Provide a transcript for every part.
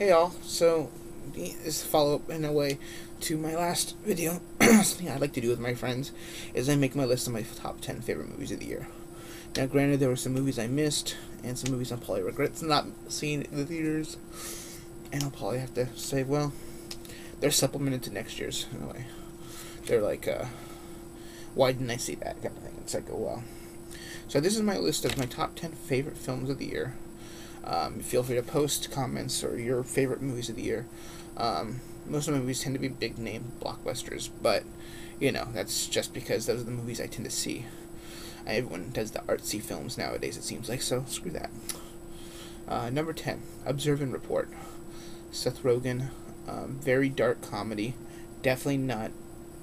Hey all, so this is a follow-up in a way to my last video. Something I like to do with my friends is I make my list of my top 10 favorite movies of the year. Now granted, there were some movies I missed and some movies I'll probably regret not seeing in the theaters, and I'll probably have to say, well, they're supplemented to next year's in a way. They're like, why didn't I see that kind of thing? It's like, oh well. So this is my list of my top 10 favorite films of the year. Feel free to post comments or your favorite movies of the year. Most of my movies tend to be big name blockbusters, but you know, that's just because those are the movies I tend to see. Everyone does the artsy films nowadays, it seems like, so screw that. Number 10, Observe and Report. Seth Rogen, very dark comedy, definitely not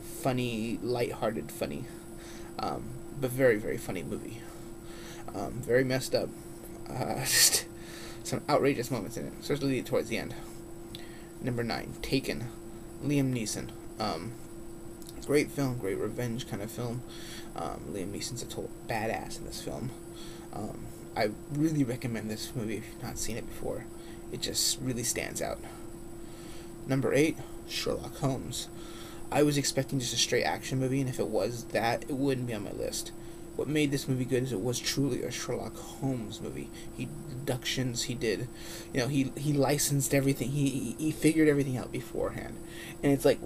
funny, lighthearted funny, but very, very funny movie. Very messed up. Just some outrageous moments in it, especially towards the end. Number 9, Taken, Liam Neeson. Great film, great revenge kind of film. Liam Neeson's a total badass in this film. I really recommend this movie if you've not seen it before. It just really stands out. Number 8, Sherlock Holmes. I was expecting just a straight action movie, and if it was that, it wouldn't be on my list. What made this movie good is it was truly a Sherlock Holmes movie. He did deductions, he did, you know, he licensed everything, he figured everything out beforehand. And it's like,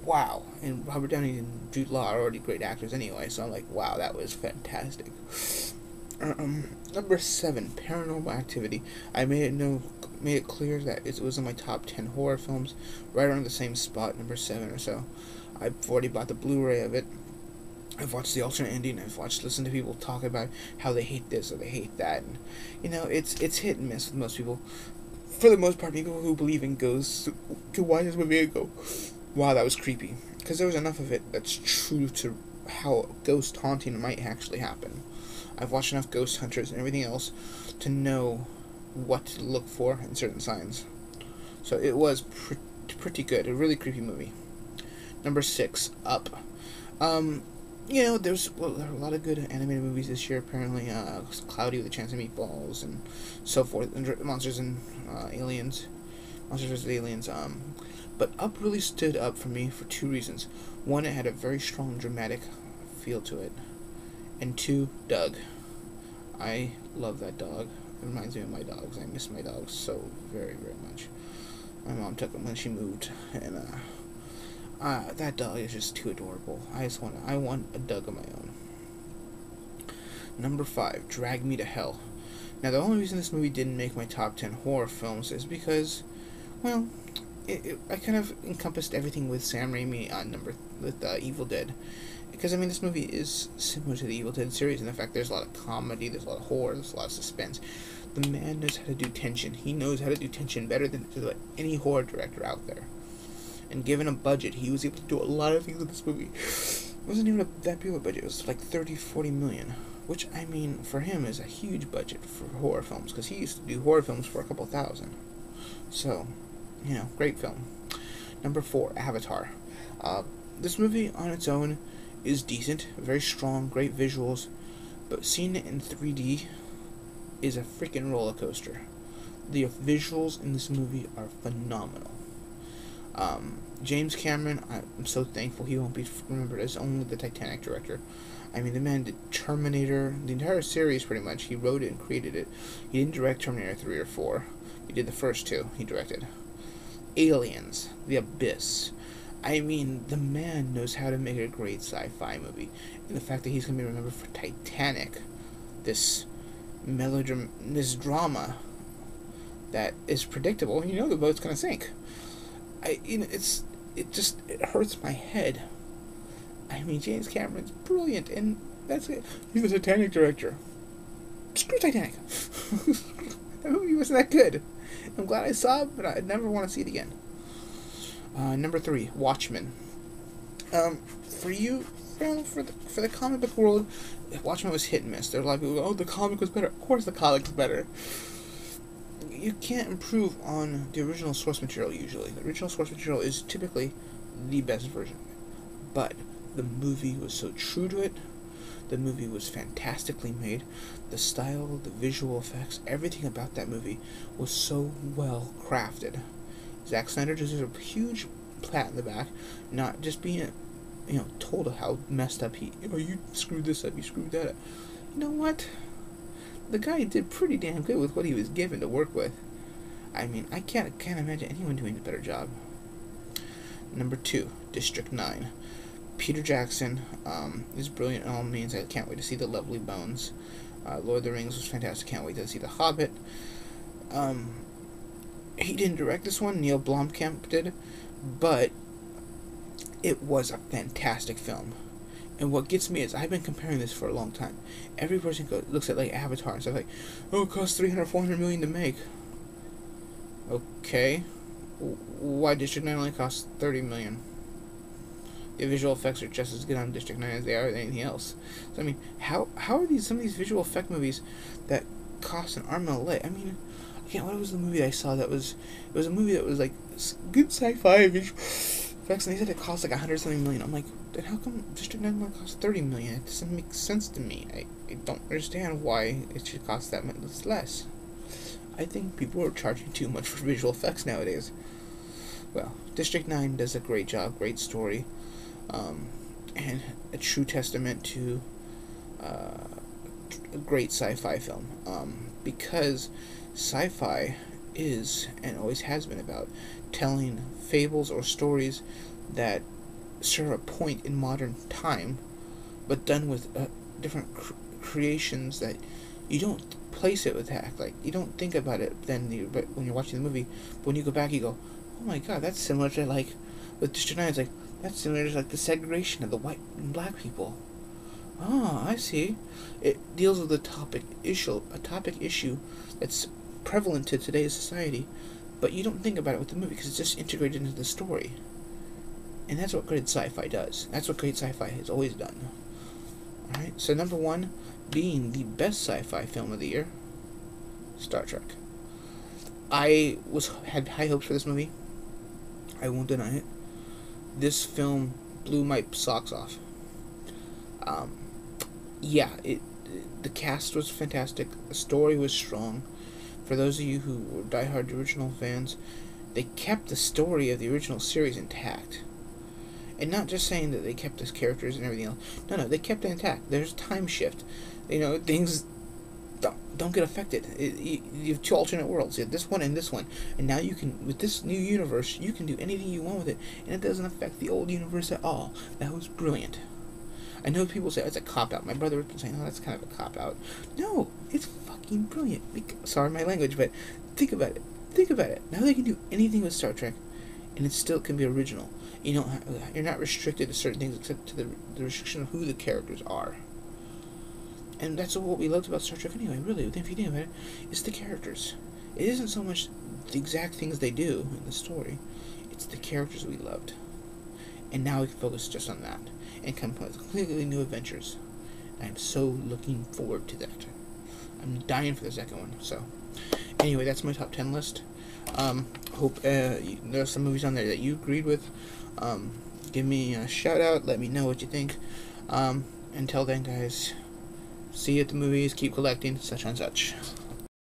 wow. And Robert Downey and Jude Law are already great actors anyway, so I'm like, wow, that was fantastic. Number 7, Paranormal Activity. I made it clear that it was in my top 10 horror films, right around the same spot, number 7 or so. I've already bought the Blu-ray of it. I've watched the alternate ending. I've listened to people talk about how they hate this or they hate that, and you know, it's hit and miss with most people. For the most part, people who believe in ghosts can watch this movie and go, "Wow, that was creepy," because there was enough of it that's true to how ghost haunting might actually happen. I've watched enough Ghost Hunters and everything else to know what to look for in certain signs. So it was pretty good. A really creepy movie. Number 6, Up. You know, there are a lot of good animated movies this year, apparently. Cloudy with a Chance of Meatballs and so forth. And Monsters and Aliens. Monsters vs. Aliens. But Up really stood up for me for 2 reasons. 1, it had a very strong dramatic feel to it. And 2, Doug. I love that dog. It reminds me of my dogs. I miss my dogs so very, very much. My mom took them when she moved, and that dog is just too adorable. I want a Doug of my own. Number 5, Drag Me to Hell. Now, the only reason this movie didn't make my top 10 horror films is because, well, I kind of encompassed everything with Sam Raimi with Evil Dead. Because, I mean, this movie is similar to the Evil Dead series, and in fact, there's a lot of comedy, there's a lot of horror, there's a lot of suspense. The man knows how to do tension. He knows how to do tension better than any horror director out there. And given a budget, he was able to do a lot of things with this movie. It wasn't even that big of a budget. It was like 30-40 million. Which, I mean, for him is a huge budget for horror films. Because he used to do horror films for a couple thousand. So, you know, great film. Number 4, Avatar. This movie on its own is decent. Very strong, great visuals. But seeing it in 3D is a freaking roller coaster. The visuals in this movie are phenomenal. James Cameron, I'm so thankful he won't be remembered as only the Titanic director. I mean, the man did Terminator, the entire series pretty much. He wrote it and created it. He didn't direct Terminator 3 or 4. He did the first 2. He directed. Aliens, The Abyss. I mean, the man knows how to make a great sci-fi movie. And the fact that he's going to be remembered for Titanic, this drama that is predictable. You know the boat's going to sink. It hurts my head. I mean, James Cameron's brilliant, and that's it. He's the Titanic director. Screw Titanic. That movie wasn't that good. I'm glad I saw it, but I never want to see it again. Number 3, Watchmen. For the comic book world, Watchmen was hit and miss. There are a lot of people who go, oh, the comic was better. Of course the comic was better. You can't improve on the original source material usually. The original source material is typically the best version. But the movie was so true to it. The movie was fantastically made. The style, the visual effects, everything about that movie was so well crafted. Zack Snyder deserves a huge pat in the back, not just being, told how messed up you screwed this up, you screwed that up. You know what? The guy did pretty damn good with what he was given to work with. I mean, I can't imagine anyone doing a better job. Number 2, District 9. Peter Jackson is brilliant in all means. I can't wait to see The Lovely Bones. Lord of the Rings was fantastic. Can't wait to see The Hobbit. He didn't direct this one. Neil Blomkamp did. But it was a fantastic film. And what gets me is I've been comparing this for a long time. Every person looks at like Avatar and stuff like, oh, it cost $300-400 million to make. Okay. Why District 9 only cost $30 million? The visual effects are just as good on District 9 as they are with anything else. So I mean, how are some of these visual effect movies that cost an arm and a leg? I mean, again, what was the movie I saw that was? It was a movie that was like good sci-fi visual effects, and they said it cost like $100-something million. I'm like, then how come District 9 only cost $30 million? It doesn't make sense to me. I don't understand why it should cost that much less. I think people are charging too much for visual effects nowadays. Well, District 9 does a great job, great story. And a true testament to a great sci-fi film, because sci-fi is and always has been about telling fables or stories that serve a point in modern time, but done with different creations that you don't place it with act. Like, you don't think about it but when you're watching the movie, but when you go back you go, oh my god, that's similar to, like, with District 9, it's like, that's similar to like the segregation of the white and black people. Oh, I see. It deals with a topic issue that's prevalent to today's society, but you don't think about it with the movie because it's just integrated into the story. And that's what great sci-fi does. That's what great sci-fi has always done. Alright, so number 1, being the best sci-fi film of the year, Star Trek. I had high hopes for this movie. I won't deny it. This film blew my socks off. The cast was fantastic. The story was strong. For those of you who were diehard original fans, they kept the story of the original series intact. And not just saying that they kept the characters and everything else. No, they kept it intact. There's time shift. Things don't get affected. You have 2 alternate worlds. You have this one and this one. And now you can, with this new universe, you can do anything you want with it. And it doesn't affect the old universe at all. That was brilliant. I know people say, it's a cop-out. My brother has been saying, oh, that's kind of a cop-out. No, it's fucking brilliant. Sorry my language, but think about it. Think about it. Now they can do anything with Star Trek, and it still can be original. You're not restricted to certain things except to the restriction of who the characters are. And that's what we loved about Star Trek anyway, really, if you think about it. It's the characters. It isn't so much the exact things they do in the story. It's the characters we loved. And now we can focus just on that. And come up with completely new adventures. I'm so looking forward to that. I'm dying for the second one. So, anyway, that's my top 10 list. Hope there's some movies on there that you agreed with. Give me a shout out. Let me know what you think. Until then, guys. See you at the movies, keep collecting, such and such.